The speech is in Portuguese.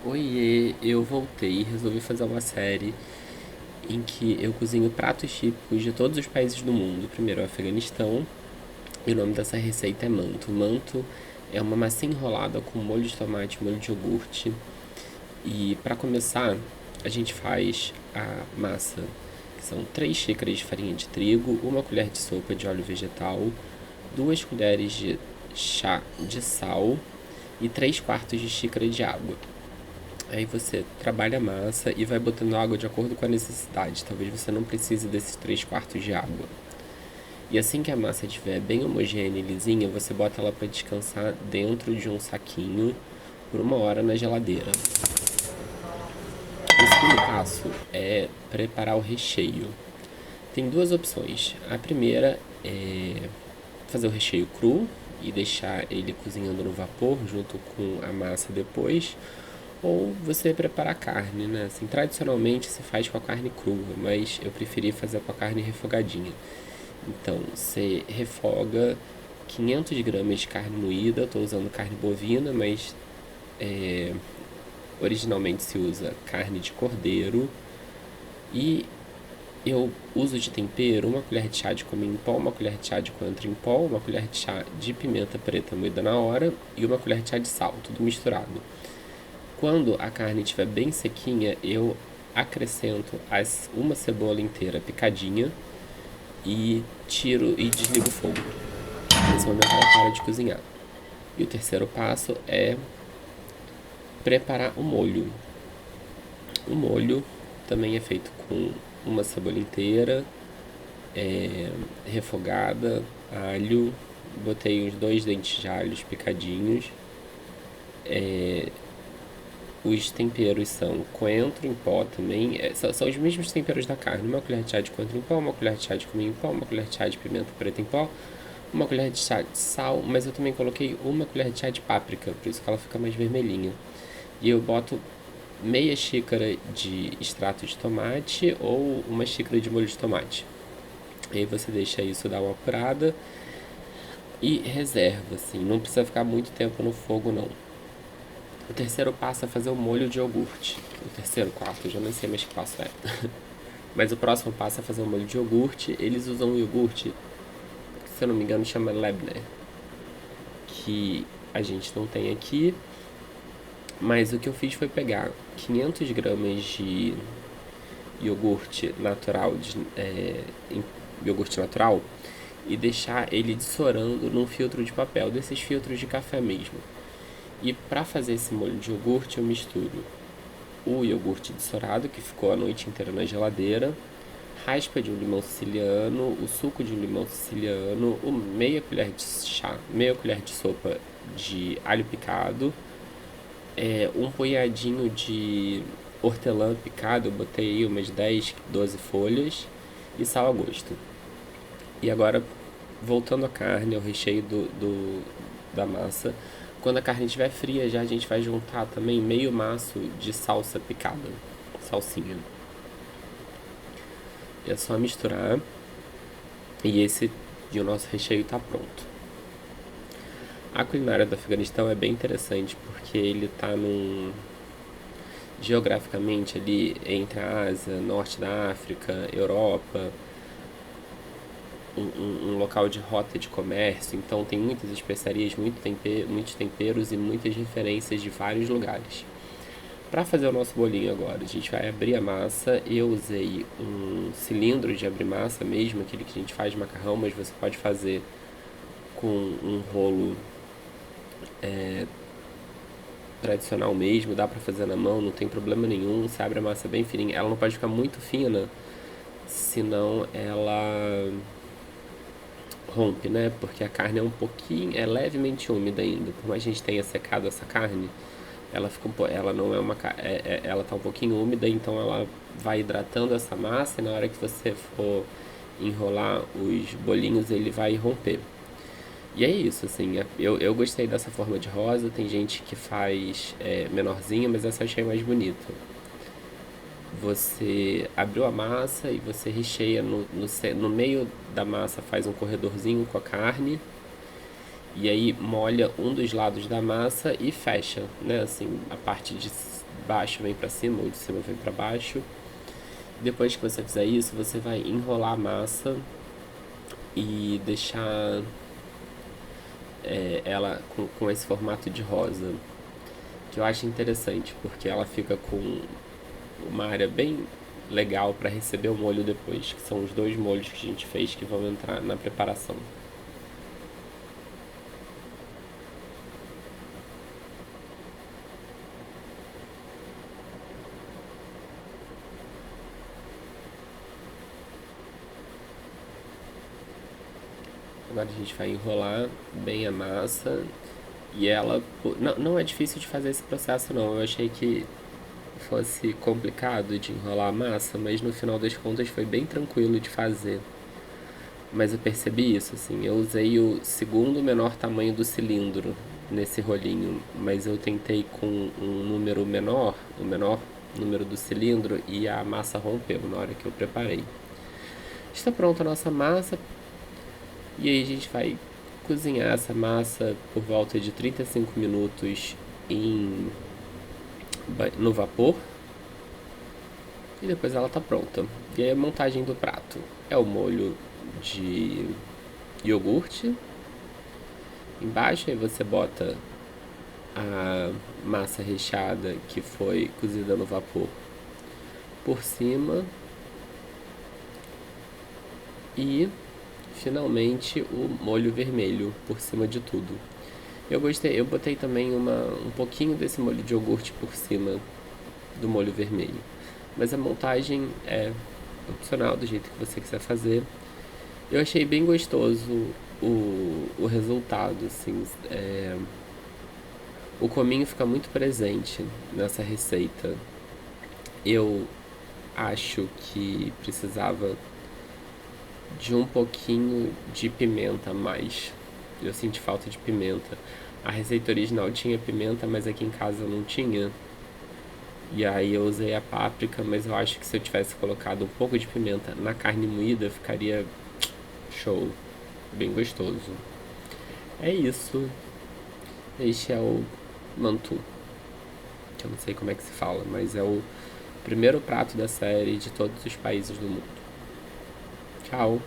Oiê, eu voltei e resolvi fazer uma série em que eu cozinho pratos típicos de todos os países do mundo. Primeiro o Afeganistão, e o nome dessa receita é manto. Manto é uma massinha enrolada com molho de tomate, molho de iogurte. E para começar, a gente faz a massa, que são 3 xícaras de farinha de trigo, uma colher de sopa de óleo vegetal, 2 colheres de chá de sal e 3 quartos de xícara de água. Aí você trabalha a massa e vai botando água de acordo com a necessidade. Talvez você não precise desses 3 quartos de água. E assim que a massa estiver bem homogênea e lisinha, você bota ela para descansar dentro de um saquinho por 1 hora na geladeira. O segundo passo é preparar o recheio. Tem duas opções. A primeira é fazer o recheio cru e deixar ele cozinhando no vapor junto com a massa depois. Ou você preparar a carne, né? Assim, tradicionalmente se faz com a carne crua, mas eu preferi fazer com a carne refogadinha. Então, você refoga 500 gramas de carne moída, estou usando carne bovina, mas originalmente se usa carne de cordeiro. E eu uso de tempero 1 colher de chá de cominho em pó, 1 colher de chá de coentro em pó, 1 colher de chá de pimenta preta moída na hora e 1 colher de chá de sal, tudo misturado. Quando a carne estiver bem sequinha, eu acrescento uma cebola inteira picadinha e tiro e desligo o fogo. Nesse momento ela para de cozinhar. E o terceiro passo é preparar o molho. O molho também é feito com uma cebola inteira, refogada, alho, botei uns 2 dentes de alhos picadinhos. Os temperos são coentro em pó também, são os mesmos temperos da carne. 1 colher de chá de coentro em pó, 1 colher de chá de cominho em pó, 1 colher de chá de pimenta preta em pó, 1 colher de chá de sal, mas eu também coloquei 1 colher de chá de páprica, por isso que ela fica mais vermelhinha. E eu boto meia xícara de extrato de tomate ou 1 xícara de molho de tomate. E aí você deixa isso dar uma apurada e reserva, assim, não precisa ficar muito tempo no fogo não. O terceiro passo é fazer o molho de iogurte. O terceiro, quarto, eu já não sei mais que passo é. Mas o próximo passo é fazer o molho de iogurte. Eles usam um iogurte, que, se eu não me engano, chama Lebner, que a gente não tem aqui. Mas o que eu fiz foi pegar 500 gramas de iogurte natural, iogurte natural, e deixar ele dessorando num filtro de papel, desses filtros de café mesmo. E para fazer esse molho de iogurte eu misturo o iogurte dessorado, que ficou a noite inteira na geladeira, raspa de um limão siciliano, o suco de um limão siciliano, meia colher de chá, meia colher de sopa de alho picado, um punhadinho de hortelã picado, eu botei aí umas 10, 12 folhas e sal a gosto. E agora, voltando à carne, ao recheio da massa, quando a carne estiver fria já a gente vai juntar também meio maço de salsa picada, salsinha. É só misturar e o nosso recheio está pronto. A culinária do Afeganistão é bem interessante porque ele está geograficamente ali entre a Ásia, norte da África, Europa, um local de rota de comércio, então tem muitas especiarias, muitos temperos e muitas referências de vários lugares. Para fazer o nosso bolinho agora, a gente vai abrir a massa. Eu usei um cilindro de abrir massa mesmo, aquele que a gente faz de macarrão, mas você pode fazer com um rolo tradicional mesmo, dá para fazer na mão, não tem problema nenhum. Você abre a massa bem fininha, ela não pode ficar muito fina, senão ela rompe, né? Porque a carne é levemente úmida ainda. Por mais que a gente tenha secado essa carne, ela não é uma, ela tá um pouquinho úmida, então ela vai hidratando essa massa e na hora que você for enrolar os bolinhos ele vai romper. E é isso, assim, eu gostei dessa forma de rosa, tem gente que faz menorzinha, mas essa eu achei mais bonita. Você abriu a massa e você recheia no meio da massa, faz um corredorzinho com a carne E aí molha um dos lados da massa e fecha, né? Assim, a parte de baixo vem para cima ou de cima vem para baixo. Depois que você fizer isso, você vai enrolar a massa e deixar ela com esse formato de rosa, que eu acho interessante, porque ela fica com uma área bem legal para receber o molho depois, que são os dois molhos que a gente fez que vão entrar na preparação. Agora a gente vai enrolar bem a massa e ela. Não é difícil de fazer esse processo, não. Eu achei que fosse complicado de enrolar a massa, mas no final das contas foi bem tranquilo de fazer. Mas eu percebi isso, assim, eu usei o segundo menor tamanho do cilindro nesse rolinho, mas eu tentei com um número menor, o menor número do cilindro, e a massa rompeu na hora que eu preparei. Está pronta a nossa massa, e aí a gente vai cozinhar essa massa por volta de 35 minutos no vapor, e depois ela está pronta. E aí a montagem do prato é o molho de iogurte embaixo, aí você bota a massa recheada que foi cozida no vapor por cima e finalmente o molho vermelho por cima de tudo. Eu gostei, eu botei também um pouquinho desse molho de iogurte por cima do molho vermelho, mas a montagem é opcional do jeito que você quiser fazer. Eu achei bem gostoso o resultado, assim, o cominho fica muito presente nessa receita. Eu acho que precisava de um pouquinho de pimenta a mais. Eu senti falta de pimenta. A receita original tinha pimenta, mas aqui em casa não tinha. E aí eu usei a páprica, mas eu acho que se eu tivesse colocado um pouco de pimenta na carne moída, ficaria show. Bem gostoso. É isso. Este é o mantu. Que eu não sei como é que se fala, mas é o primeiro prato da série de todos os países do mundo. Tchau!